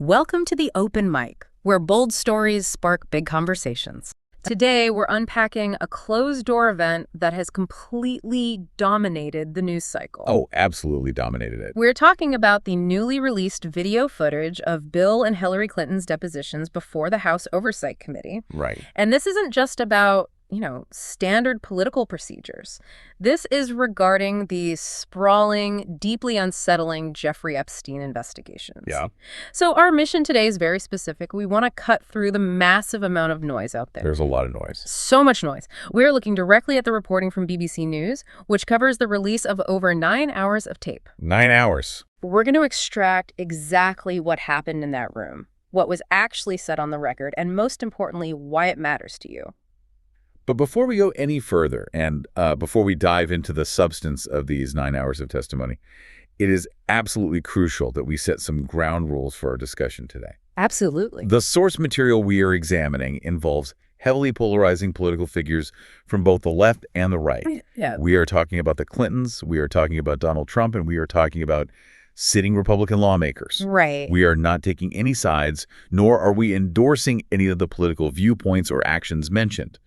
Welcome to the Open Mic, where bold stories spark big conversations. Today, we're unpacking a closed-door event that has completely dominated the news cycle. Oh, absolutely dominated it. We're talking about the newly released video footage of Bill and Hillary Clinton's depositions before the House Oversight Committee. Right. And this isn't just about standard political procedures. This is regarding the sprawling, deeply unsettling Jeffrey Epstein investigations. Yeah. So our mission today is very specific. We want to cut through the massive amount of noise out there. There's a lot of noise. So much noise. We're looking directly at the reporting from BBC News, which covers the release of over 9 hours of tape. 9 hours. We're going to extract exactly what happened in that room, what was actually said on the record, and most importantly, why it matters to you. But before we go any further, and before we dive into the substance of these 9 hours of testimony, it is absolutely crucial that we set some ground rules for our discussion today. Absolutely. The source material we are examining involves heavily polarizing political figures from both the left and the right. Yeah. We are talking about the Clintons, we are talking about Donald Trump, and we are talking about sitting Republican lawmakers. Right. We are not taking any sides, nor are we endorsing any of the political viewpoints or actions mentioned.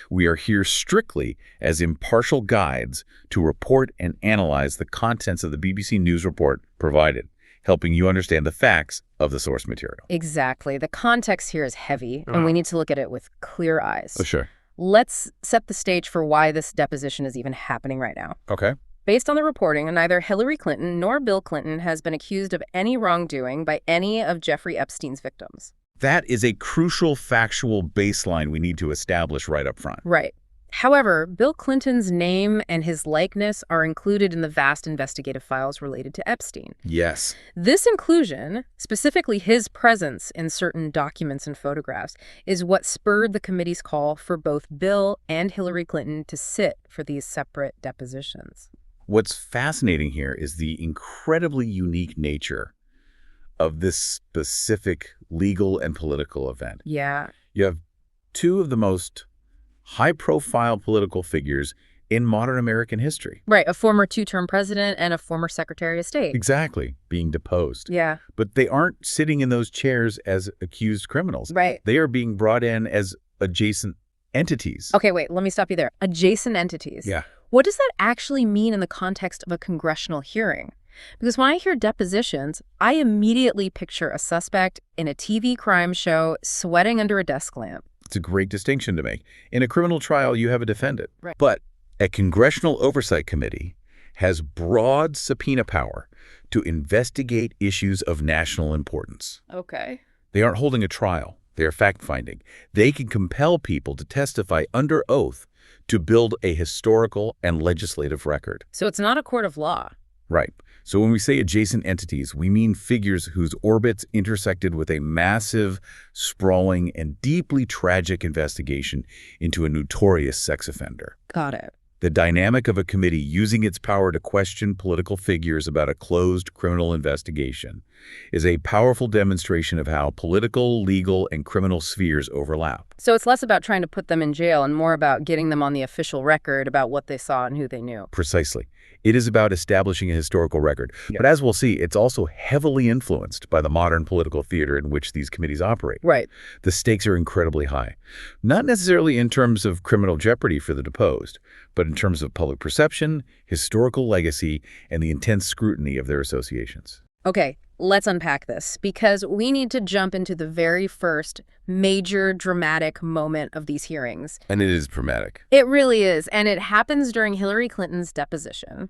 We are here strictly as impartial guides to report and analyze the contents of the BBC News report provided, helping you understand the facts of the source material. Exactly. The context here is heavy, and we need to look at it with clear eyes. Oh, sure. Let's set the stage for why this deposition is even happening right now. Okay. Based on the reporting, neither Hillary Clinton nor Bill Clinton has been accused of any wrongdoing by any of Jeffrey Epstein's victims. That is a crucial factual baseline we need to establish right up front. Right. However, Bill Clinton's name and his likeness are included in the vast investigative files related to Epstein. Yes. This inclusion, specifically his presence in certain documents and photographs, is what spurred the committee's call for both Bill and Hillary Clinton to sit for these separate depositions. What's fascinating here is the incredibly unique nature of this specific legal and political event. Yeah. You have two of the most high-profile political figures in modern American history. Right, a former two-term president and a former Secretary of State. Exactly, being deposed. Yeah. But they aren't sitting in those chairs as accused criminals. Right. They are being brought in as adjacent entities. Okay, wait, let me stop you there. Adjacent entities. Yeah. What does that actually mean in the context of a congressional hearing? Because when I hear depositions, I immediately picture a suspect in a TV crime show sweating under a desk lamp. It's a great distinction to make. In a criminal trial, you have a defendant. Right. But a Congressional Oversight Committee has broad subpoena power to investigate issues of national importance. Okay. They aren't holding a trial. They are fact-finding. They can compel people to testify under oath to build a historical and legislative record. So it's not a court of law. Right. So when we say adjacent entities, we mean figures whose orbits intersected with a massive, sprawling, and deeply tragic investigation into a notorious sex offender. Got it. The dynamic of a committee using its power to question political figures about a closed criminal investigation is a powerful demonstration of how political, legal, and criminal spheres overlap. So it's less about trying to put them in jail and more about getting them on the official record about what they saw and who they knew. Precisely. It is about establishing a historical record. Yeah. But as we'll see, it's also heavily influenced by the modern political theater in which these committees operate. Right. The stakes are incredibly high. Not necessarily in terms of criminal jeopardy for the deposed, but in terms of public perception, historical legacy, and the intense scrutiny of their associations. Okay, let's unpack this, because we need to jump into the very first major dramatic moment of these hearings. And it is dramatic. It really is, and it happens during Hillary Clinton's deposition.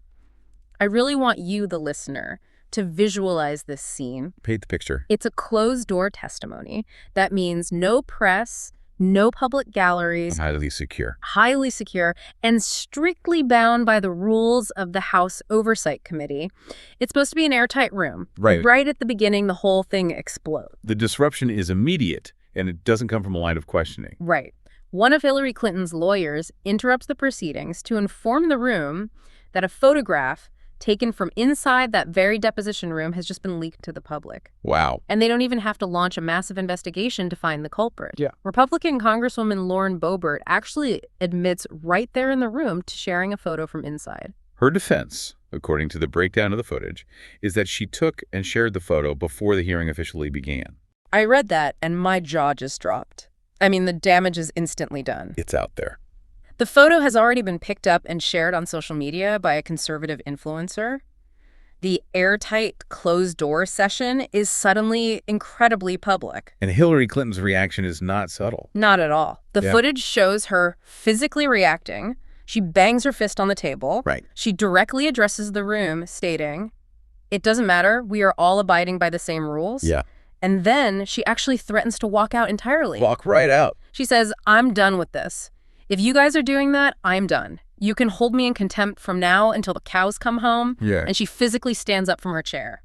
I really want you, the listener, to visualize this scene. Paint the picture. It's a closed-door testimony. That means no press, no public galleries. Highly secure. Highly secure, and strictly bound by the rules of the House Oversight Committee. It's supposed to be an airtight room. Right. Right at the beginning, the whole thing explodes. The disruption is immediate, and it doesn't come from a line of questioning. Right. One of Hillary Clinton's lawyers interrupts the proceedings to inform the room that a photograph taken from inside that very deposition room has just been leaked to the public. Wow. And they don't even have to launch a massive investigation to find the culprit. Yeah. Republican Congresswoman Boebert actually admits right there in the room to sharing a photo from inside. Her defense, according to the breakdown of the footage, is that she took and shared the photo before the hearing officially began. I read that, and my jaw just dropped. I mean, the damage is instantly done. It's out there. The photo has already been picked up and shared on social media by a conservative influencer. The airtight, closed-door session is suddenly incredibly public. And Hillary Clinton's reaction is not subtle. Not at all. The footage shows her physically reacting. She bangs her fist on the table. Right. She directly addresses the room, stating, "It doesn't matter. We are all abiding by the same rules." Yeah. And then she actually threatens to walk out entirely. Walk right out. She says, "I'm done with this. If you guys are doing that, I'm done. You can hold me in contempt from now until the cows come home." Yeah. And she physically stands up from her chair.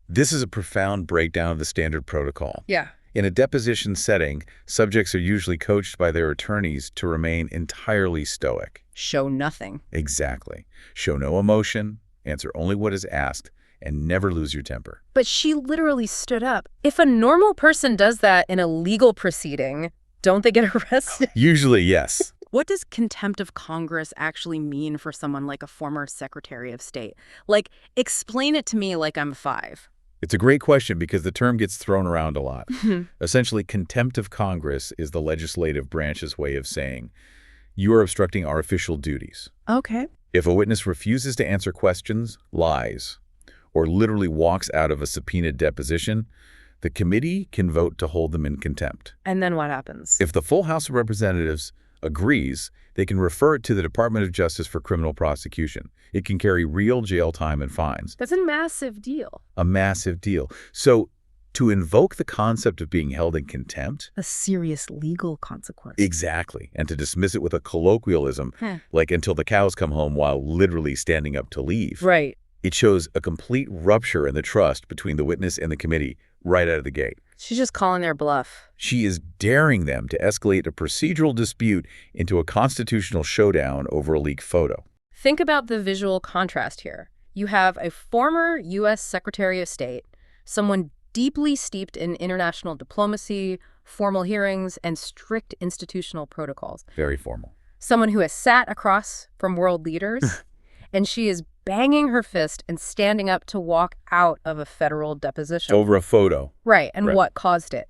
This is a profound breakdown of the standard protocol. Yeah. In a deposition setting, subjects are usually coached by their attorneys to remain entirely stoic. Show nothing. Exactly. Show no emotion, answer only what is asked, and never lose your temper. But she literally stood up. If a normal person does that in a legal proceeding, don't they get arrested? Usually, yes. What does contempt of Congress actually mean for someone like a former Secretary of State? Like, explain it to me like I'm 5. It's a great question because the term gets thrown around a lot. Essentially, contempt of Congress is the legislative branch's way of saying, you are obstructing our official duties. Okay. If a witness refuses to answer questions, lies, or literally walks out of a subpoenaed deposition, the committee can vote to hold them in contempt. And then what happens? If the full House of Representatives agrees, they can refer it to the Department of Justice for criminal prosecution. It can carry real jail time and fines. That's a massive deal. A massive deal. So to invoke the concept of being held in contempt— a serious legal consequence. Exactly. And to dismiss it with a colloquialism, like until the cows come home while literally standing up to leave. Right. It shows a complete rupture in the trust between the witness and the committee right out of the gate. She's just calling their bluff. She is daring them to escalate a procedural dispute into a constitutional showdown over a leaked photo. Think about the visual contrast here. You have a former U.S. Secretary of State, someone deeply steeped in international diplomacy, formal hearings, and strict institutional protocols. Very formal. Someone who has sat across from world leaders, and she is banging her fist and standing up to walk out of a federal deposition. Over a photo. Right, and what caused it?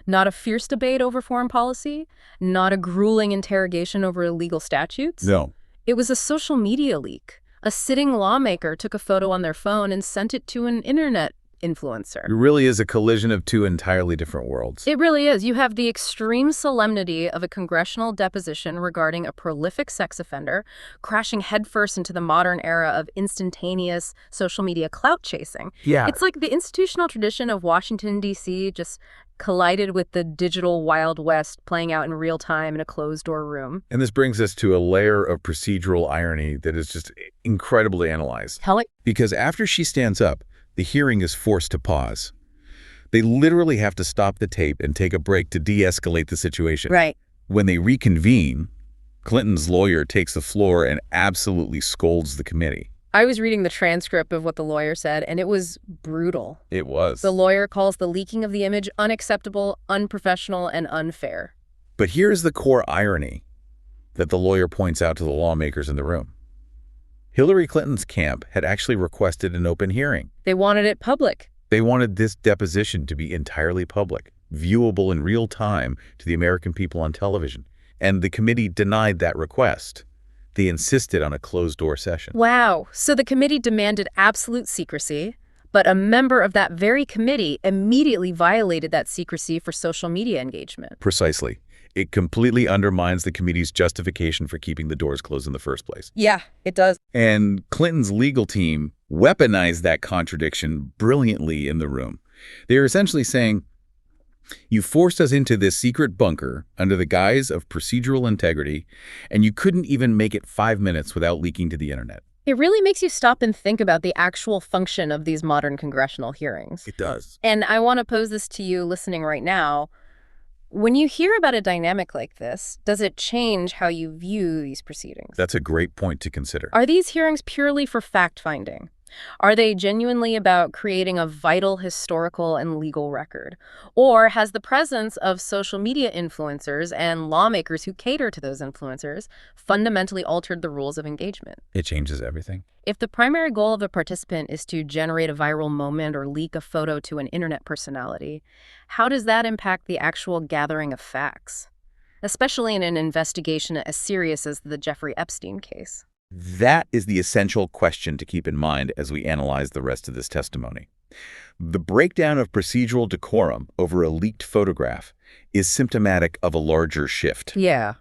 Not a fierce debate over foreign policy, not a grueling interrogation over illegal statutes. No. It was a social media leak. A sitting lawmaker took a photo on their phone and sent it to an internet influencer. It really is a collision of two entirely different worlds. It really is. You have the extreme solemnity of a congressional deposition regarding a prolific sex offender crashing headfirst into the modern era of instantaneous social media clout chasing. Yeah. It's like the institutional tradition of Washington, D.C. just collided with the digital Wild West playing out in real time in a closed-door room. And this brings us to a layer of procedural irony that is just incredibly analyzed. Because after she stands up, the hearing is forced to pause. They literally have to stop the tape and take a break to de-escalate the situation. Right. When they reconvene, Clinton's lawyer takes the floor and absolutely scolds the committee. I was reading the transcript of what the lawyer said, and it was brutal. It was. The lawyer calls the leaking of the image unacceptable, unprofessional, and unfair. But here's the core irony that the lawyer points out to the lawmakers in the room. Hillary Clinton's camp had actually requested an open hearing. They wanted it public. They wanted this deposition to be entirely public, viewable in real time to the American people on television. And the committee denied that request. They insisted on a closed-door session. Wow. So the committee demanded absolute secrecy, but a member of that very committee immediately violated that secrecy for social media engagement. Precisely. It completely undermines the committee's justification for keeping the doors closed in the first place. Yeah, it does. And Clinton's legal team weaponized that contradiction brilliantly in the room. They're essentially saying, you forced us into this secret bunker under the guise of procedural integrity, and you couldn't even make it 5 minutes without leaking to the internet. It really makes you stop and think about the actual function of these modern congressional hearings. It does. And I want to pose this to you listening right now. When you hear about a dynamic like this, does it change how you view these proceedings? That's a great point to consider. Are these hearings purely for fact-finding? Are they genuinely about creating a vital historical and legal record? Or has the presence of social media influencers and lawmakers who cater to those influencers fundamentally altered the rules of engagement? It changes everything. If the primary goal of a participant is to generate a viral moment or leak a photo to an internet personality, how does that impact the actual gathering of facts, especially in an investigation as serious as the Jeffrey Epstein case? That is the essential question to keep in mind as we analyze the rest of this testimony. The breakdown of procedural decorum over a leaked photograph is symptomatic of a larger shift. Yeah.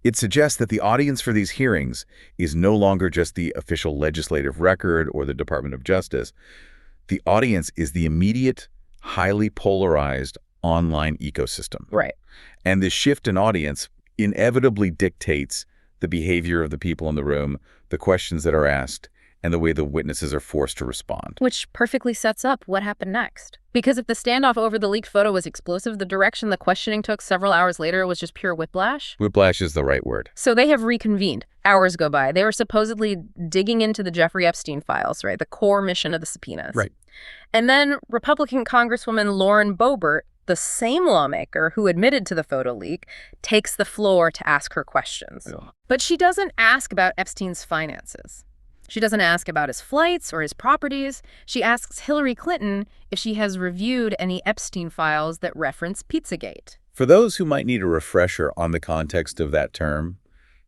It suggests that the audience for these hearings is no longer just the official legislative record or the Department of Justice. The audience is the immediate, highly polarized online ecosystem. Right. And this shift in audience inevitably dictates the behavior of the people in the room, the questions that are asked, and the way the witnesses are forced to respond. Which perfectly sets up what happened next. Because if the standoff over the leaked photo was explosive, the direction the questioning took several hours later was just pure whiplash. Whiplash is the right word. So they have reconvened. Hours go by. They were supposedly digging into the Jeffrey Epstein files, right? The core mission of the subpoenas. Right. And then Republican Congresswoman Lauren Boebert, the same lawmaker who admitted to the photo leak, takes the floor to ask her questions. Ugh. But she doesn't ask about Epstein's finances. She doesn't ask about his flights or his properties. She asks Hillary Clinton if she has reviewed any Epstein files that reference Pizzagate. For those who might need a refresher on the context of that term,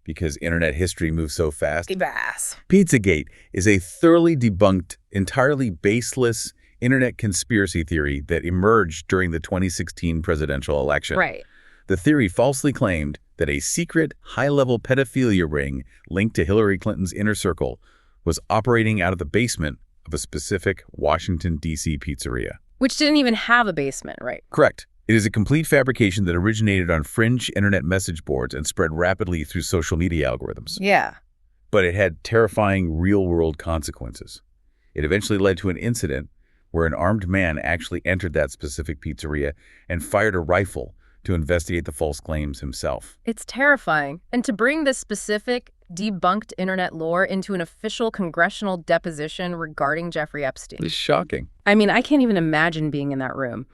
because internet history moves so fast, Pizzagate is a thoroughly debunked, entirely baseless internet conspiracy theory that emerged during the 2016 presidential election. Right. The theory falsely claimed that a secret, high-level pedophilia ring linked to Hillary Clinton's inner circle was operating out of the basement of a specific Washington, D.C. pizzeria. Which didn't even have a basement, right? Correct. It is a complete fabrication that originated on fringe internet message boards and spread rapidly through social media algorithms. Yeah. But it had terrifying real-world consequences. It eventually led to an incident where an armed man actually entered that specific pizzeria and fired a rifle to investigate the false claims himself. It's terrifying. And to bring this specific, debunked internet lore into an official congressional deposition regarding Jeffrey Epstein. It's shocking. I mean, I can't even imagine being in that room.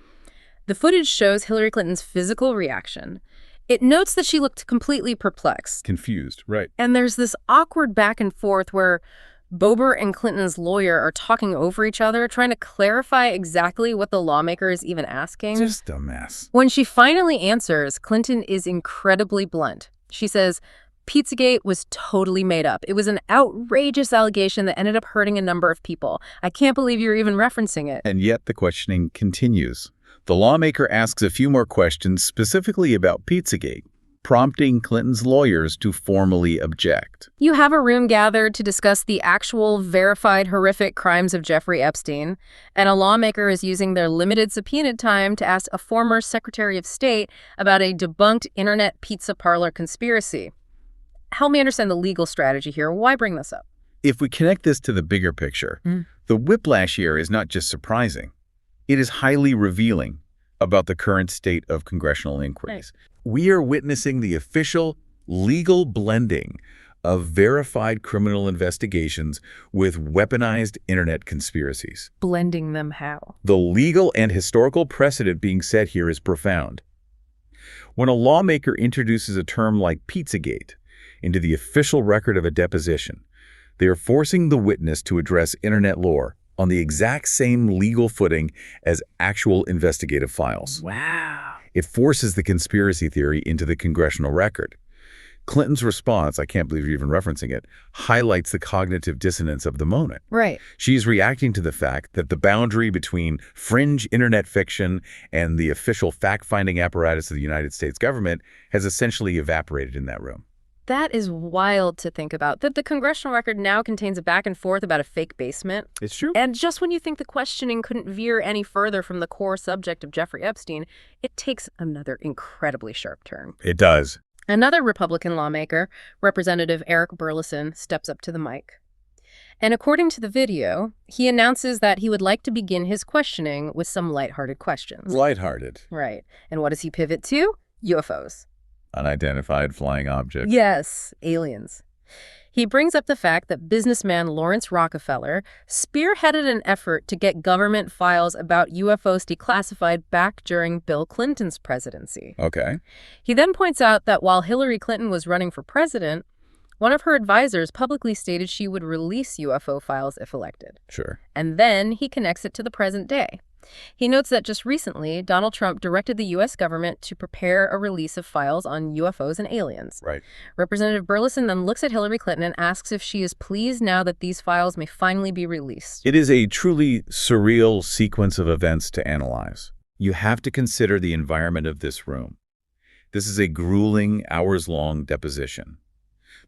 The footage shows Hillary Clinton's physical reaction. It notes that she looked completely perplexed. Confused, right. And there's this awkward back and forth where Boebert and Clinton's lawyer are talking over each other, trying to clarify exactly what the lawmaker is even asking. Just a mess. When she finally answers, Clinton is incredibly blunt. She says, Pizzagate was totally made up. It was an outrageous allegation that ended up hurting a number of people. I can't believe you're even referencing it. And yet the questioning continues. The lawmaker asks a few more questions specifically about Pizzagate, prompting Clinton's lawyers to formally object. You have a room gathered to discuss the actual, verified, horrific crimes of Jeffrey Epstein, and a lawmaker is using their limited subpoenaed time to ask a former Secretary of State about a debunked internet pizza parlor conspiracy. Help me understand the legal strategy here. Why bring this up? If we connect this to the bigger picture, the whiplash here is not just surprising. It is highly revealing about the current state of congressional inquiries. Right. We are witnessing the official legal blending of verified criminal investigations with weaponized internet conspiracies. Blending them how? The legal and historical precedent being set here is profound. When a lawmaker introduces a term like Pizzagate into the official record of a deposition, they are forcing the witness to address internet lore on the exact same legal footing as actual investigative files. Wow. It forces the conspiracy theory into the congressional record. Clinton's response, I can't believe you're even referencing it, highlights the cognitive dissonance of the moment. Right. She's reacting to the fact that the boundary between fringe internet fiction and the official fact-finding apparatus of the United States government has essentially evaporated in that room. That is wild to think about, that the congressional record now contains a back and forth about a fake basement. It's true. And just when you think the questioning couldn't veer any further from the core subject of Jeffrey Epstein, it takes another incredibly sharp turn. It does. Another Republican lawmaker, Representative Eric Burleson, steps up to the mic. And according to the video, he announces that he would like to begin his questioning with some lighthearted questions. Lighthearted. Right. And what does he pivot to? UFOs. Unidentified flying objects. Yes, aliens. He brings up the fact that businessman Lawrence Rockefeller spearheaded an effort to get government files about UFOs declassified back during Bill Clinton's presidency. Okay. He then points out that while Hillary Clinton was running for president, one of her advisors publicly stated she would release UFO files if elected. Sure. And then he connects it to the present day. He notes that just recently, Donald Trump directed the U.S. government to prepare a release of files on UFOs and aliens. Right. Representative Burleson then looks at Hillary Clinton and asks if she is pleased now that these files may finally be released. It is a truly surreal sequence of events to analyze. You have to consider the environment of this room. This is a grueling, hours-long deposition.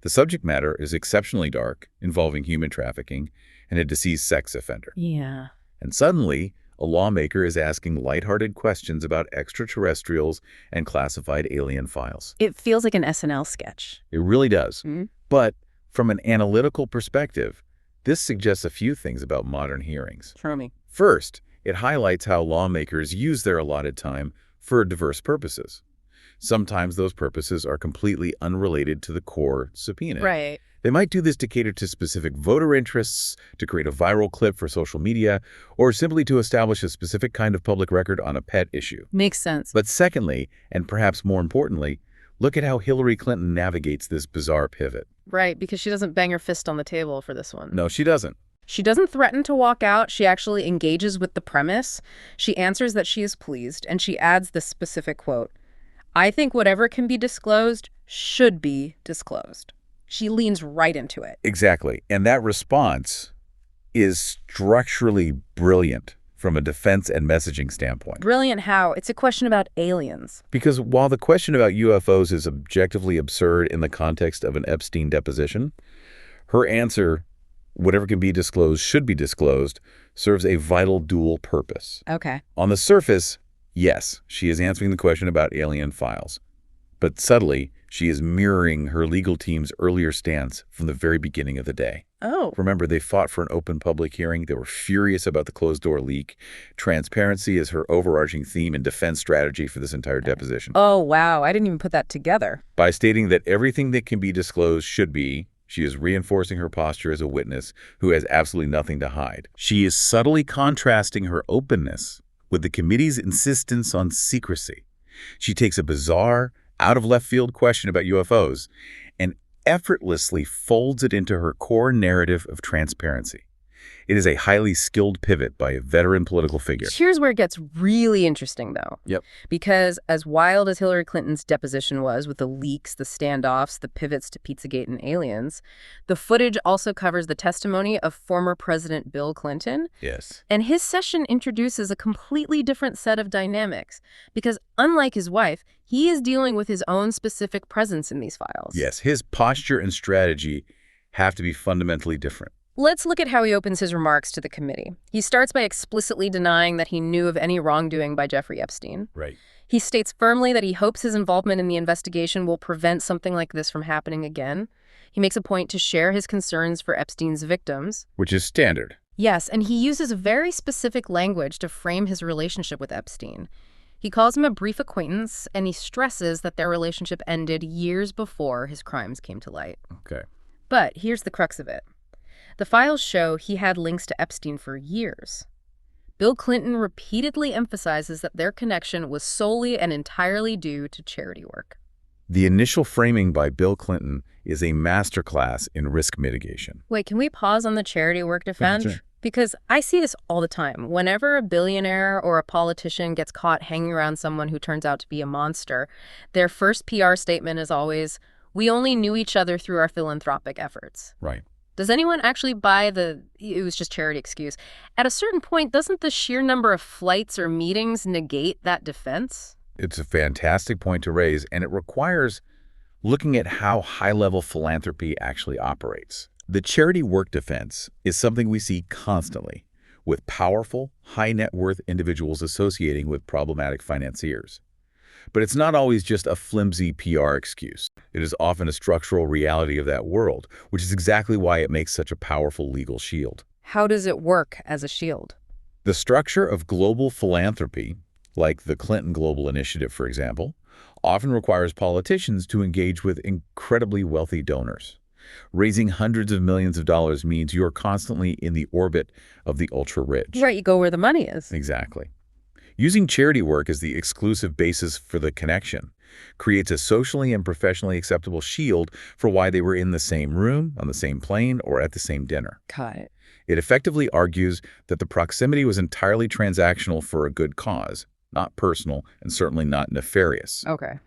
The subject matter is exceptionally dark, involving human trafficking and a deceased sex offender. Yeah. And suddenly, a lawmaker is asking lighthearted questions about extraterrestrials and classified alien files. It feels like an SNL sketch. It really does. Mm-hmm. But from an analytical perspective, this suggests a few things about modern hearings. Show me. First, it highlights how lawmakers use their allotted time for diverse purposes. Sometimes those purposes are completely unrelated to the core subpoena. Right. They might do this to cater to specific voter interests, to create a viral clip for social media, or simply to establish a specific kind of public record on a pet issue. Makes sense. But secondly, and perhaps more importantly, look at how Hillary Clinton navigates this bizarre pivot. Right, because she doesn't bang her fist on the table for this one. No, she doesn't. She doesn't threaten to walk out. She actually engages with the premise. She answers that she is pleased, and she adds this specific quote, "I think whatever can be disclosed should be disclosed." She leans right into it. Exactly. And that response is structurally brilliant from a defense and messaging standpoint. Brilliant how? It's a question about aliens. Because while the question about UFOs is objectively absurd in the context of an Epstein deposition, her answer, whatever can be disclosed should be disclosed, serves a vital dual purpose. Okay. On the surface, yes, she is answering the question about alien files. But subtly, she is mirroring her legal team's earlier stance from the very beginning of the day. Oh. Remember, they fought for an open public hearing. They were furious about the closed-door leak. Transparency is her overarching theme and defense strategy for this entire deposition. Oh, wow. I didn't even put that together. By stating that everything that can be disclosed should be, she is reinforcing her posture as a witness who has absolutely nothing to hide. She is subtly contrasting her openness with the committee's insistence on secrecy. She takes a bizarre, out-of-left-field question about UFOs and effortlessly folds it into her core narrative of transparency. It is a highly skilled pivot by a veteran political figure. Here's where it gets really interesting, though. Yep. Because as wild as Hillary Clinton's deposition was with the leaks, the standoffs, the pivots to Pizzagate and aliens, the footage also covers the testimony of former President Bill Clinton. Yes. And his session introduces a completely different set of dynamics because unlike his wife, he is dealing with his own specific presence in these files. Yes, his posture and strategy have to be fundamentally different. Let's look at how he opens his remarks to the committee. He starts by explicitly denying that he knew of any wrongdoing by Jeffrey Epstein. Right. He states firmly that he hopes his involvement in the investigation will prevent something like this from happening again. He makes a point to share his concerns for Epstein's victims. Which is standard. Yes, and he uses very specific language to frame his relationship with Epstein. He calls him a brief acquaintance, and he stresses that their relationship ended years before his crimes came to light. Okay. But here's the crux of it. The files show he had links to Epstein for years. Bill Clinton repeatedly emphasizes that their connection was solely and entirely due to charity work. The initial framing by Bill Clinton is a masterclass in risk mitigation. Wait, can we pause on the charity work defense? Sure. Because I see this all the time. Whenever a billionaire or a politician gets caught hanging around someone who turns out to be a monster, their first PR statement is always, "We only knew each other through our philanthropic efforts." Right. Does anyone actually buy the "it was just charity" excuse? At a certain point, doesn't the sheer number of flights or meetings negate that defense? It's a fantastic point to raise, and it requires looking at how high-level philanthropy actually operates. The charity work defense is something we see constantly with powerful, high-net-worth individuals associating with problematic financiers. But it's not always just a flimsy PR excuse. It is often a structural reality of that world, which is exactly why it makes such a powerful legal shield. How does it work as a shield? The structure of global philanthropy, like the Clinton Global Initiative, for example, often requires politicians to engage with incredibly wealthy donors. Raising hundreds of millions of dollars means you're constantly in the orbit of the ultra-rich. Right, you go where the money is. Exactly. Using charity work as the exclusive basis for the connection creates a socially and professionally acceptable shield for why they were in the same room, on the same plane, or at the same dinner. Got it. It effectively argues that the proximity was entirely transactional for a good cause, not personal, and certainly not nefarious. Okay.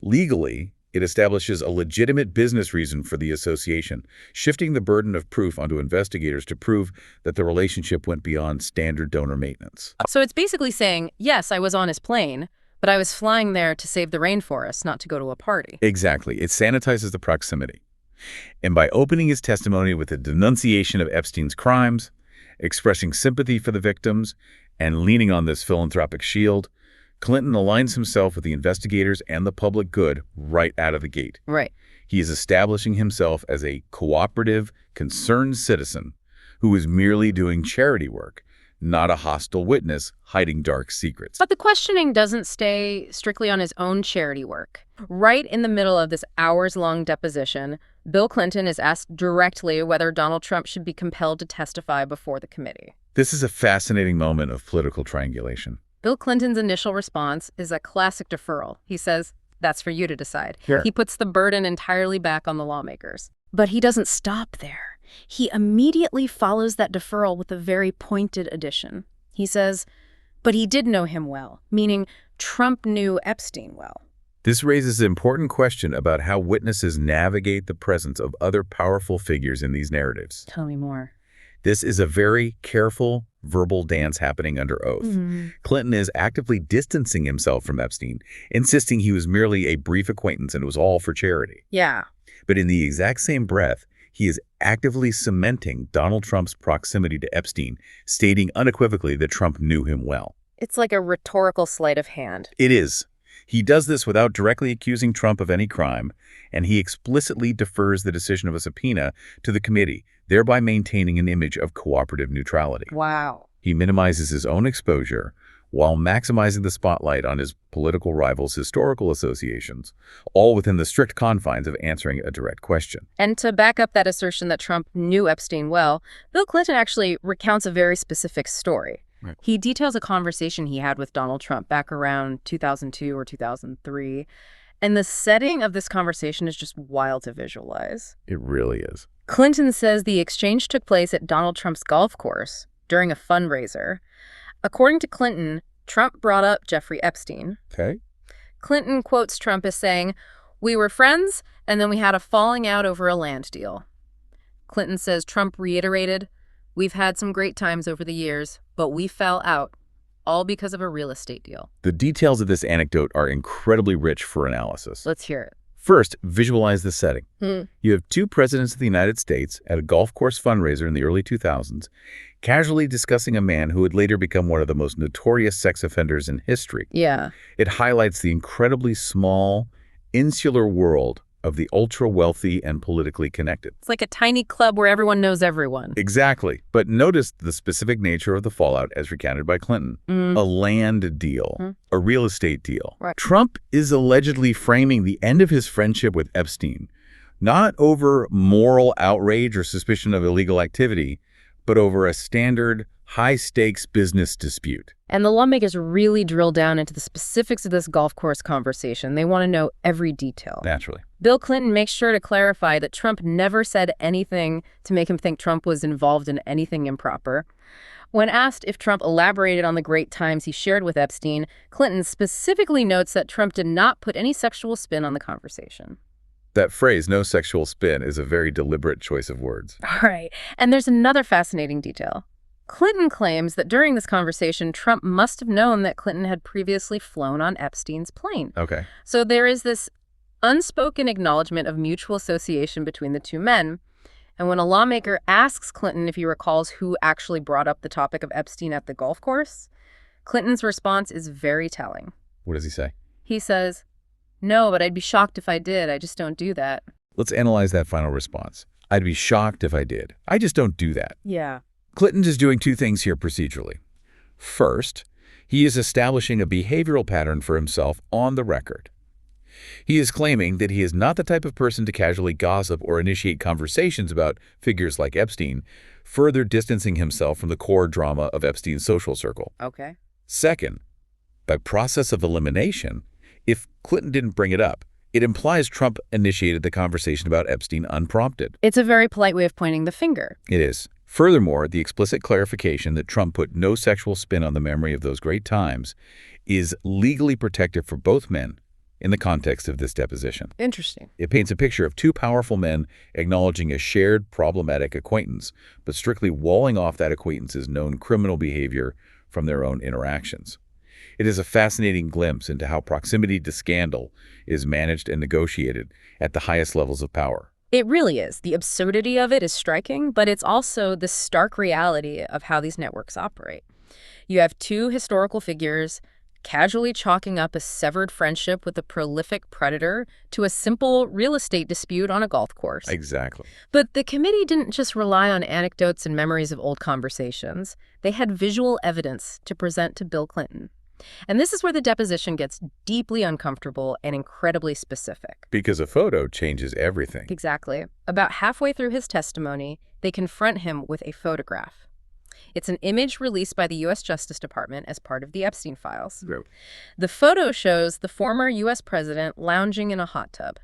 Legally, it establishes a legitimate business reason for the association, shifting the burden of proof onto investigators to prove that the relationship went beyond standard donor maintenance. So it's basically saying, yes, I was on his plane, but I was flying there to save the rainforest, not to go to a party. Exactly. It sanitizes the proximity. And by opening his testimony with a denunciation of Epstein's crimes, expressing sympathy for the victims, and leaning on this philanthropic shield, Clinton aligns himself with the investigators and the public good right out of the gate. Right. He is establishing himself as a cooperative, concerned citizen who is merely doing charity work, not a hostile witness hiding dark secrets. But the questioning doesn't stay strictly on his own charity work. Right in the middle of this hours-long deposition, Bill Clinton is asked directly whether Donald Trump should be compelled to testify before the committee. This is a fascinating moment of political triangulation. Bill Clinton's initial response is a classic deferral. He says, that's for you to decide. Sure. He puts the burden entirely back on the lawmakers. But he doesn't stop there. He immediately follows that deferral with a very pointed addition. He says, but he did know him well, meaning Trump knew Epstein well. This raises an important question about how witnesses navigate the presence of other powerful figures in these narratives. Tell me more. This is a very careful verbal dance happening under oath. Clinton is actively distancing himself from Epstein, insisting he was merely a brief acquaintance and it was all for charity. Yeah. But in the exact same breath, he is actively cementing Donald Trump's proximity to Epstein, stating unequivocally that Trump knew him well. It's like a rhetorical sleight of hand. It is. He does this without directly accusing Trump of any crime, and he explicitly defers the decision of a subpoena to the committee, thereby maintaining an image of cooperative neutrality. Wow. He minimizes his own exposure while maximizing the spotlight on his political rivals' historical associations, all within the strict confines of answering a direct question. And to back up that assertion that Trump knew Epstein well, Bill Clinton actually recounts a very specific story. Right. He details a conversation he had with Donald Trump back around 2002 or 2003. And the setting of this conversation is just wild to visualize. It really is. Clinton says the exchange took place at Donald Trump's golf course during a fundraiser. According to Clinton, Trump brought up Jeffrey Epstein. Okay. Clinton quotes Trump as saying, "We were friends, and then we had a falling out over a land deal." Clinton says Trump reiterated, "We've had some great times over the years, but we fell out, all because of a real estate deal." The details of this anecdote are incredibly rich for analysis. Let's hear it. First, visualize the setting. You have two presidents of the United States at a golf course fundraiser in the early 2000s, casually discussing a man who would later become one of the most notorious sex offenders in history. Yeah. It highlights the incredibly small, insular world of the ultra-wealthy and politically connected. It's like a tiny club where everyone knows everyone. Exactly. But notice the specific nature of the fallout as recounted by Clinton. A land deal, a real estate deal. Right. Trump is allegedly framing the end of his friendship with Epstein, not over moral outrage or suspicion of illegal activity, but over a standard, high-stakes business dispute. And the lawmakers really drill down into the specifics of this golf course conversation. They want to know every detail. Naturally. Bill Clinton makes sure to clarify that Trump never said anything to make him think Trump was involved in anything improper. When asked if Trump elaborated on the great times he shared with Epstein, Clinton specifically notes that Trump did not put any sexual spin on the conversation. That phrase, no sexual spin, is a very deliberate choice of words. All right. And there's another fascinating detail. Clinton claims that during this conversation, Trump must have known that Clinton had previously flown on Epstein's plane. Okay. So there is this unspoken acknowledgement of mutual association between the two men. And when a lawmaker asks Clinton if he recalls who actually brought up the topic of Epstein at the golf course, Clinton's response is very telling. What does he say? He says, "No, but I'd be shocked if I did. I just don't do that." Let's analyze that final response. I'd be shocked if I did. I just don't do that. Yeah. Clinton is doing two things here procedurally. First, he is establishing a behavioral pattern for himself on the record. He is claiming that he is not the type of person to casually gossip or initiate conversations about figures like Epstein, further distancing himself from the core drama of Epstein's social circle. Okay. Second, by process of elimination, if Clinton didn't bring it up, it implies Trump initiated the conversation about Epstein unprompted. It's a very polite way of pointing the finger. It is. Furthermore, the explicit clarification that Trump put no sexual spin on the memory of those great times is legally protective for both men in the context of this deposition. Interesting. It paints a picture of two powerful men acknowledging a shared problematic acquaintance, but strictly walling off that acquaintance's known criminal behavior from their own interactions. It is a fascinating glimpse into how proximity to scandal is managed and negotiated at the highest levels of power. It really is. The absurdity of it is striking, but it's also the stark reality of how these networks operate. You have two historical figures casually chalking up a severed friendship with a prolific predator to a simple real estate dispute on a golf course. Exactly. But the committee didn't just rely on anecdotes and memories of old conversations. They had visual evidence to present to Bill Clinton. And this is where the deposition gets deeply uncomfortable and incredibly specific. Because a photo changes everything. Exactly. About halfway through his testimony, they confront him with a photograph. It's an image released by the U.S. Justice Department as part of the Epstein files. Right. The photo shows the former U.S. president lounging in a hot tub.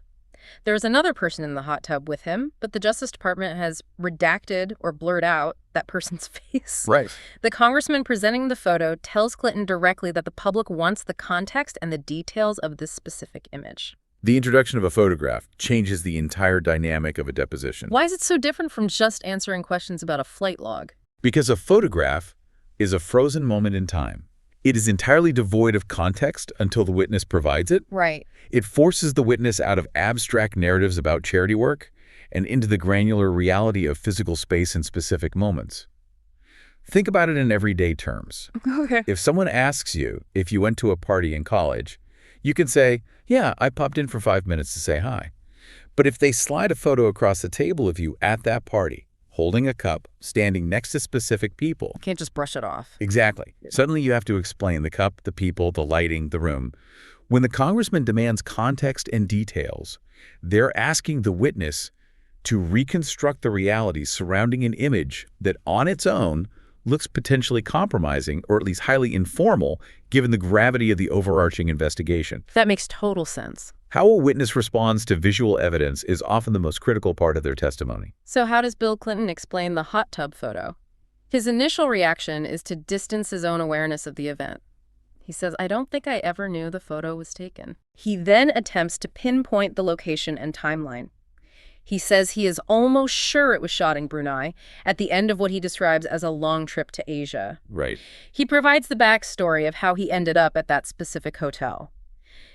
There's another person in the hot tub with him, but the Justice Department has redacted or blurred out that person's face. Right. The congressman presenting the photo tells Clinton directly that the public wants the context and the details of this specific image. The introduction of a photograph changes the entire dynamic of a deposition. Why is it so different from just answering questions about a flight log? Because a photograph is a frozen moment in time. It is entirely devoid of context until the witness provides it. Right. It forces the witness out of abstract narratives about charity work and into the granular reality of physical space in specific moments. Think about it in everyday terms. Okay. If someone asks you if you went to a party in college, you can say, yeah, I popped in for 5 minutes to say hi. But if they slide a photo across the table of you at that party, holding a cup, standing next to specific people. Can't just brush it off. Exactly. Suddenly you have to explain the cup, the people, the lighting, the room. When the congressman demands context and details, they're asking the witness to reconstruct the realities surrounding an image that on its own looks potentially compromising or at least highly informal given the gravity of the overarching investigation. That makes total sense. How a witness responds to visual evidence is often the most critical part of their testimony. So how does Bill Clinton explain the hot tub photo? His initial reaction is to distance his own awareness of the event. He says, I don't think I ever knew the photo was taken. He then attempts to pinpoint the location and timeline. He says he is almost sure it was shot in Brunei at the end of what he describes as a long trip to Asia. Right. He provides the backstory of how he ended up at that specific hotel.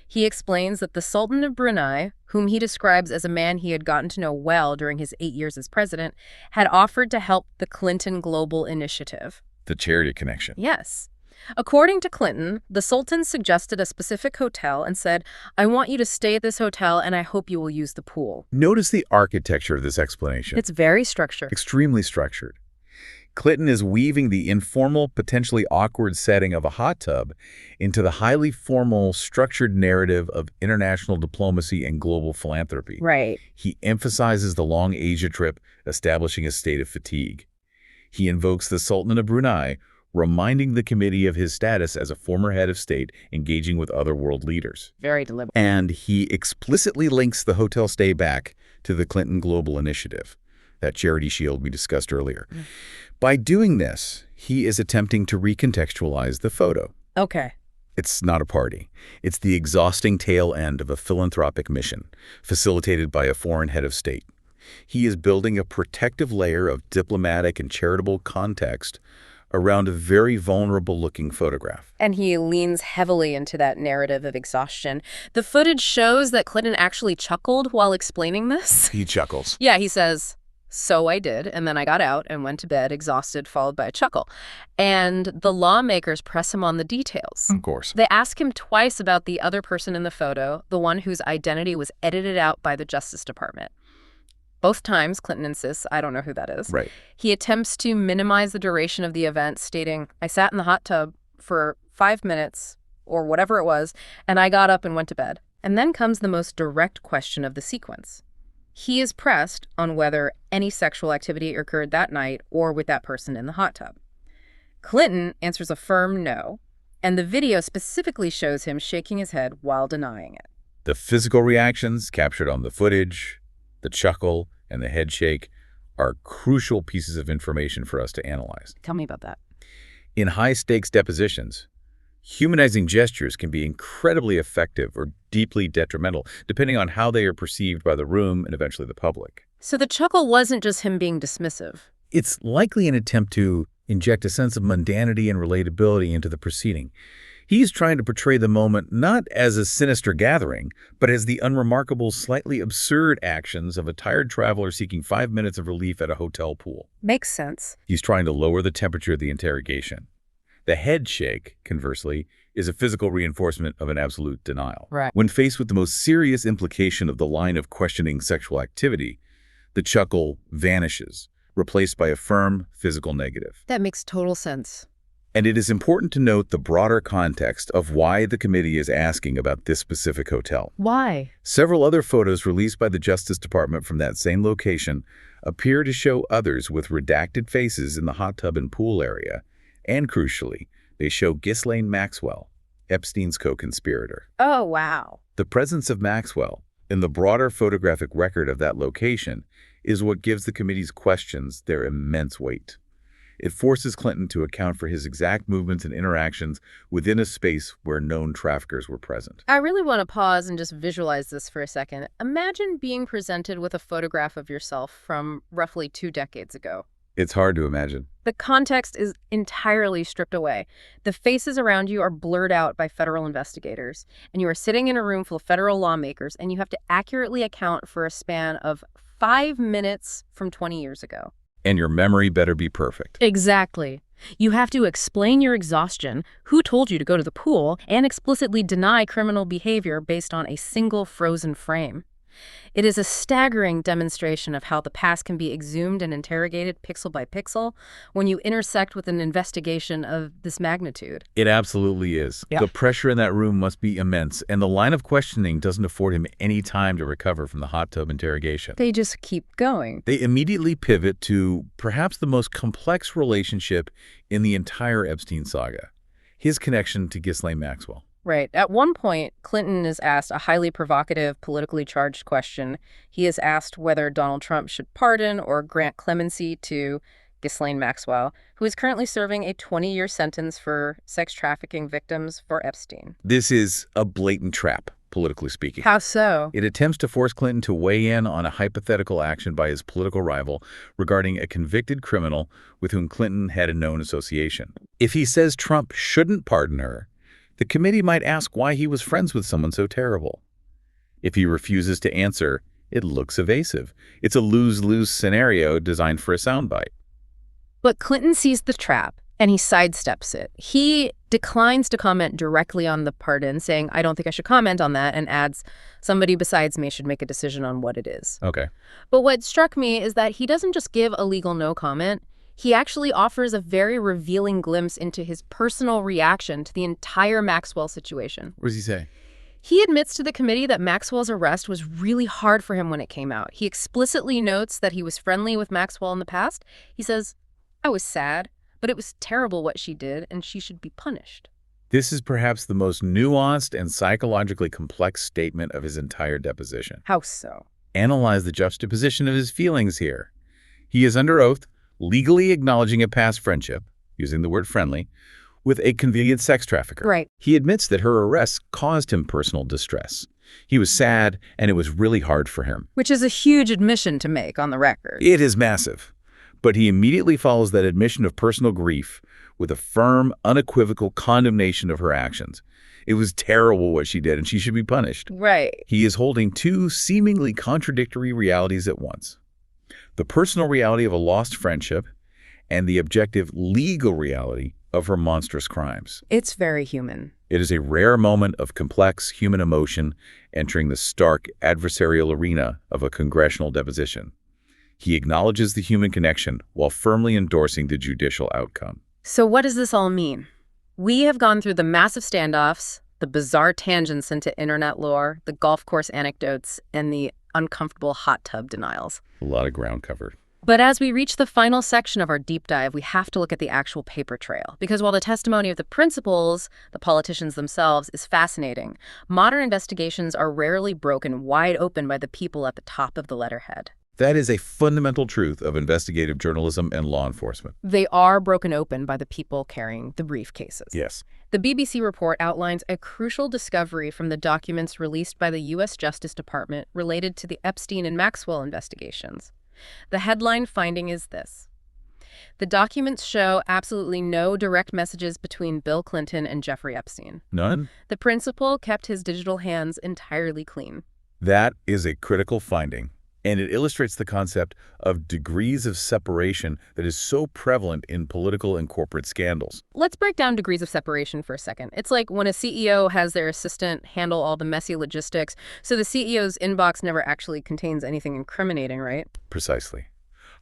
He explains that the Sultan of Brunei, whom he describes as a man he had gotten to know well during his 8 years as president, had offered to help the Clinton Global Initiative. The charity connection. Yes. According to Clinton, the Sultan suggested a specific hotel and said, I want you to stay at this hotel and I hope you will use the pool. Notice the architecture of this explanation. It's very structured. Extremely structured. Clinton is weaving the informal, potentially awkward setting of a hot tub into the highly formal, structured narrative of international diplomacy and global philanthropy. Right. He emphasizes the long Asia trip, establishing a state of fatigue. He invokes the Sultan of Brunei, reminding the committee of his status as a former head of state engaging with other world leaders. Very deliberate. And he explicitly links the hotel stay back to the Clinton Global Initiative, that charity shield we discussed earlier. By doing this, he is attempting to recontextualize the photo. Okay. It's not a party. It's the exhausting tail end of a philanthropic mission, facilitated by a foreign head of state. He is building a protective layer of diplomatic and charitable context around a very vulnerable-looking photograph. And he leans heavily into that narrative of exhaustion. The footage shows that Clinton actually chuckled while explaining this. He chuckles. Yeah, he says, so I did, and then I got out and went to bed exhausted, followed by a chuckle. And the lawmakers press him on the details. Of course. They ask him twice about the other person in the photo, the one whose identity was edited out by the Justice Department. Both times, Clinton insists, I don't know who that is. Right. He attempts to minimize the duration of the event, stating, I sat in the hot tub for 5 minutes, or whatever it was, and I got up and went to bed. And then comes the most direct question of the sequence. He is pressed on whether any sexual activity occurred that night or with that person in the hot tub. Clinton answers a firm no, and the video specifically shows him shaking his head while denying it. The physical reactions captured on the footage, the chuckle, and the head shake are crucial pieces of information for us to analyze. Tell me about that. In high-stakes depositions, humanizing gestures can be incredibly effective or deeply detrimental, depending on how they are perceived by the room and eventually the public. So the chuckle wasn't just him being dismissive. It's likely an attempt to inject a sense of mundanity and relatability into the proceeding. He's trying to portray the moment not as a sinister gathering, but as the unremarkable, slightly absurd actions of a tired traveler seeking 5 minutes of relief at a hotel pool. Makes sense. He's trying to lower the temperature of the interrogation. The head shake, conversely, is a physical reinforcement of an absolute denial. Right. When faced with the most serious implication of the line of questioning sexual activity, the chuckle vanishes, replaced by a firm physical negative. That makes total sense. And it is important to note the broader context of why the committee is asking about this specific hotel. Why? Several other photos released by the Justice Department from that same location appear to show others with redacted faces in the hot tub and pool area. And crucially, they show Ghislaine Maxwell, Epstein's co-conspirator. Oh, wow. The presence of Maxwell in the broader photographic record of that location is what gives the committee's questions their immense weight. It forces Clinton to account for his exact movements and interactions within a space where known traffickers were present. I really want to pause and just visualize this for a second. Imagine being presented with a photograph of yourself from roughly 2 decades ago. It's hard to imagine. The context is entirely stripped away. The faces around you are blurred out by federal investigators, and you are sitting in a room full of federal lawmakers, and you have to accurately account for a span of 5 minutes from 20 years ago. And your memory better be perfect. Exactly. You have to explain your exhaustion, who told you to go to the pool, and explicitly deny criminal behavior based on a single frozen frame. It is a staggering demonstration of how the past can be exhumed and interrogated pixel by pixel when you intersect with an investigation of this magnitude. It absolutely is. Yeah. The pressure in that room must be immense, and the line of questioning doesn't afford him any time to recover from the hot tub interrogation. They just keep going. They immediately pivot to perhaps the most complex relationship in the entire Epstein saga, his connection to Ghislaine Maxwell. Right. At one point, Clinton is asked a highly provocative, politically charged question. He is asked whether Donald Trump should pardon or grant clemency to Ghislaine Maxwell, who is currently serving a 20-year sentence for sex trafficking victims for Epstein. This is a blatant trap, politically speaking. How so? It attempts to force Clinton to weigh in on a hypothetical action by his political rival regarding a convicted criminal with whom Clinton had a known association. If he says Trump shouldn't pardon her, the committee might ask why he was friends with someone so terrible. If he refuses to answer, it looks evasive. It's a lose-lose scenario designed for a soundbite. But Clinton sees the trap, and he sidesteps it. He declines to comment directly on the pardon, saying, "I don't think I should comment on that," and adds, "Somebody besides me should make a decision on what it is." Okay. But what struck me is that he doesn't just give a legal no comment. He actually offers a very revealing glimpse into his personal reaction to the entire Maxwell situation. What does he say? He admits to the committee that Maxwell's arrest was really hard for him when it came out. He explicitly notes that he was friendly with Maxwell in the past. He says, "I was sad, but it was terrible what she did, and she should be punished." This is perhaps the most nuanced and psychologically complex statement of his entire deposition. How so? Analyze the juxtaposition of his feelings here. He is under oath, legally acknowledging a past friendship, using the word friendly, with a convenient sex trafficker. Right. He admits that her arrest caused him personal distress. He was sad, and it was really hard for him. Which is a huge admission to make on the record. It is massive. But he immediately follows that admission of personal grief with a firm, unequivocal condemnation of her actions. It was terrible what she did, and she should be punished. Right. He is holding two seemingly contradictory realities at once. The personal reality of a lost friendship and the objective legal reality of her monstrous crimes. It's very human. It is a rare moment of complex human emotion entering the stark adversarial arena of a congressional deposition. He acknowledges the human connection while firmly endorsing the judicial outcome. So what does this all mean? We have gone through the massive standoffs, The bizarre tangents into internet lore, the golf course anecdotes, and the uncomfortable hot tub denials. A lot of ground covered. But as we reach the final section of our deep dive, we have to look at the actual paper trail. Because while the testimony of the principals, the politicians themselves, is fascinating, modern investigations are rarely broken wide open by the people at the top of the letterhead. That is a fundamental truth of investigative journalism and law enforcement. They are broken open by the people carrying the briefcases. Yes. The BBC report outlines a crucial discovery from the documents released by the U.S. Justice Department related to the Epstein and Maxwell investigations. The headline finding is this: the documents show absolutely no direct messages between Bill Clinton and Jeffrey Epstein. None? The principal kept his digital hands entirely clean. That is a critical finding, and it illustrates the concept of degrees of separation that is so prevalent in political and corporate scandals. Let's break down degrees of separation for a second. It's like when a CEO has their assistant handle all the messy logistics, so the CEO's inbox never actually contains anything incriminating, right? Precisely.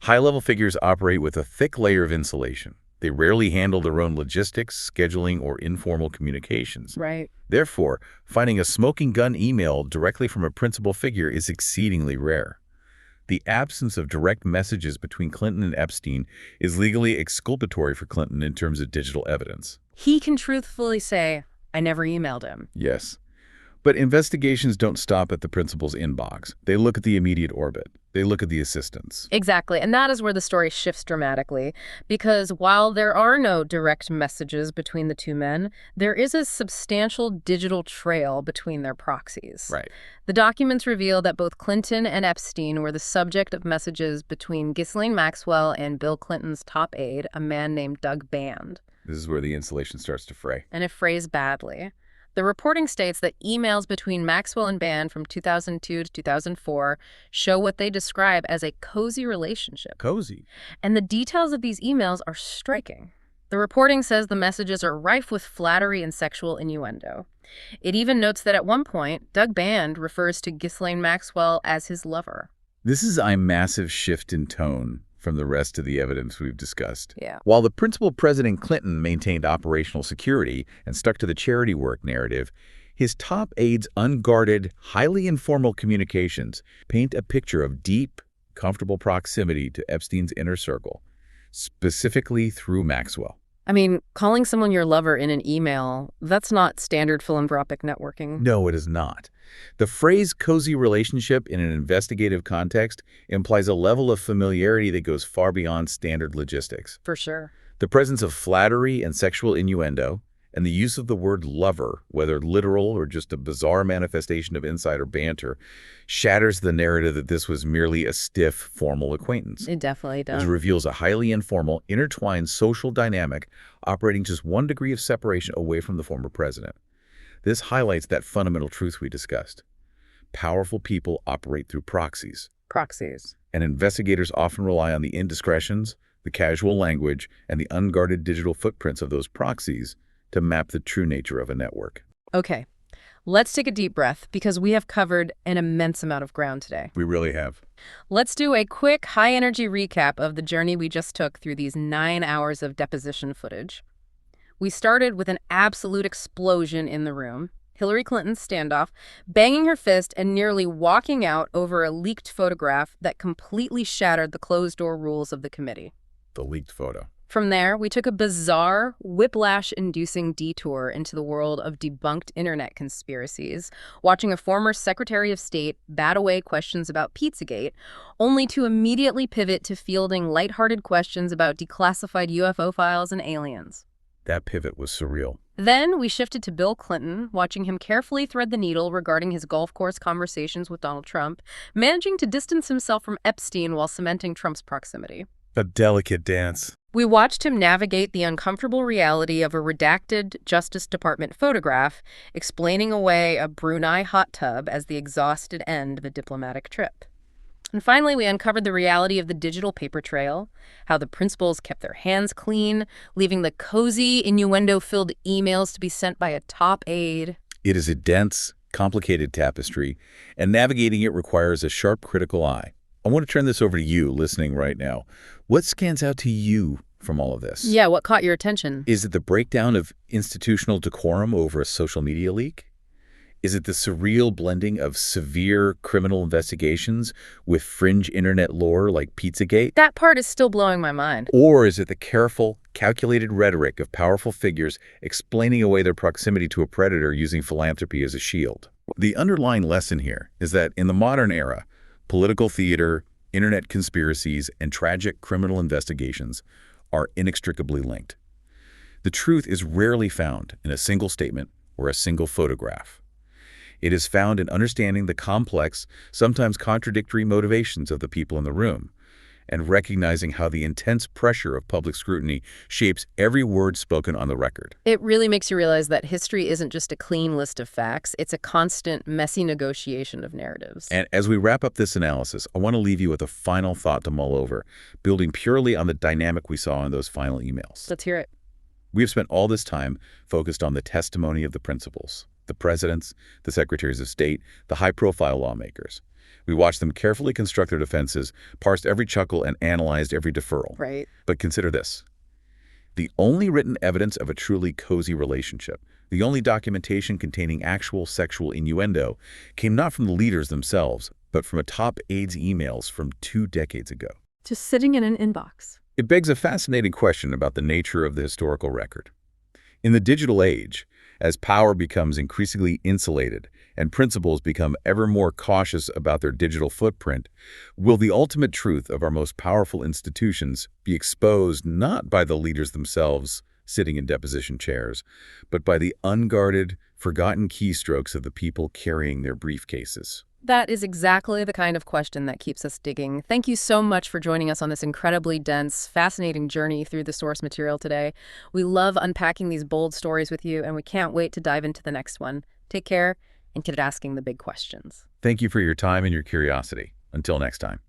High-level figures operate with a thick layer of insulation. They rarely handle their own logistics, scheduling, or informal communications. Right. Therefore, finding a smoking gun email directly from a principal figure is exceedingly rare. The absence of direct messages between Clinton and Epstein is legally exculpatory for Clinton in terms of digital evidence. He can truthfully say, I never emailed him. Yes. But investigations don't stop at the principal's inbox. They look at the immediate orbit. They look at the assistants. Exactly, and that is where the story shifts dramatically, because while there are no direct messages between the two men, there is a substantial digital trail between their proxies. Right. The documents reveal that both Clinton and Epstein were the subject of messages between Ghislaine Maxwell and Bill Clinton's top aide, a man named Doug Band. This is where the insulation starts to fray. And if phrased badly. The reporting states that emails between Maxwell and Band from 2002 to 2004 show what they describe as a cozy relationship. Cozy. And the details of these emails are striking. The reporting says the messages are rife with flattery and sexual innuendo. It even notes that at one point, Doug Band refers to Ghislaine Maxwell as his lover. This is a massive shift in tone from the rest of the evidence we've discussed. Yeah. While the principal President Clinton maintained operational security and stuck to the charity work narrative, his top aides' unguarded, highly informal communications paint a picture of deep, comfortable proximity to Epstein's inner circle, specifically through Maxwell. I mean, calling someone your lover in an email, that's not standard philanthropic networking. No, it is not. The phrase cozy relationship in an investigative context implies a level of familiarity that goes far beyond standard logistics. For sure. The presence of flattery and sexual innuendo, and the use of the word lover, whether literal or just a bizarre manifestation of insider banter, shatters the narrative that this was merely a stiff, formal acquaintance. It definitely does. It reveals a highly informal, intertwined social dynamic operating just one degree of separation away from the former president. This highlights that fundamental truth we discussed. Powerful people operate through proxies. Proxies. And investigators often rely on the indiscretions, the casual language, and the unguarded digital footprints of those proxies to map the true nature of a network. Okay, let's take a deep breath because we have covered an immense amount of ground today. We really have. Let's do a quick, high-energy recap of the journey we just took through these 9 hours of deposition footage. We started with an absolute explosion in the room. Hillary Clinton's standoff, banging her fist and nearly walking out over a leaked photograph that completely shattered the closed-door rules of the committee. The leaked photo. From there, we took a bizarre, whiplash-inducing detour into the world of debunked internet conspiracies, watching a former Secretary of State bat away questions about Pizzagate, only to immediately pivot to fielding lighthearted questions about declassified UFO files and aliens. That pivot was surreal. Then we shifted to Bill Clinton, watching him carefully thread the needle regarding his golf course conversations with Donald Trump, managing to distance himself from Epstein while cementing Trump's proximity. A delicate dance. We watched him navigate the uncomfortable reality of a redacted Justice Department photograph, explaining away a Brunei hot tub as the exhausted end of a diplomatic trip. And finally, we uncovered the reality of the digital paper trail, how the principals kept their hands clean, leaving the cozy, innuendo-filled emails to be sent by a top aide. It is a dense, complicated tapestry, and navigating it requires a sharp, critical eye. I want to turn this over to you listening right now. What stands out to you from all of this? Yeah, what caught your attention? Is it the breakdown of institutional decorum over a social media leak? Is it the surreal blending of severe criminal investigations with fringe internet lore like Pizzagate? That part is still blowing my mind. Or is it the careful, calculated rhetoric of powerful figures explaining away their proximity to a predator using philanthropy as a shield? The underlying lesson here is that in the modern era, political theater, internet conspiracies, and tragic criminal investigations are inextricably linked. The truth is rarely found in a single statement or a single photograph. It is found in understanding the complex, sometimes contradictory motivations of the people in the room, and recognizing how the intense pressure of public scrutiny shapes every word spoken on the record. It really makes you realize that history isn't just a clean list of facts, it's a constant, messy negotiation of narratives. And as we wrap up this analysis, I want to leave you with a final thought to mull over, building purely on the dynamic we saw in those final emails. Let's hear it. We have spent all this time focused on the testimony of the principals, the presidents, the secretaries of state, the high-profile lawmakers. We watched them carefully construct their defenses, parsed every chuckle, and analyzed every deferral. Right. But consider this. The only written evidence of a truly cozy relationship, the only documentation containing actual sexual innuendo, came not from the leaders themselves, but from a top aide's emails from 2 decades ago. Just sitting in an inbox. It begs a fascinating question about the nature of the historical record. In the digital age, as power becomes increasingly insulated and principals become ever more cautious about their digital footprint, will the ultimate truth of our most powerful institutions be exposed not by the leaders themselves sitting in deposition chairs, but by the unguarded, forgotten keystrokes of the people carrying their briefcases? That is exactly the kind of question that keeps us digging. Thank you so much for joining us on this incredibly dense, fascinating journey through the source material today. We love unpacking these bold stories with you, and we can't wait to dive into the next one. Take care and keep asking the big questions. Thank you for your time and your curiosity. Until next time.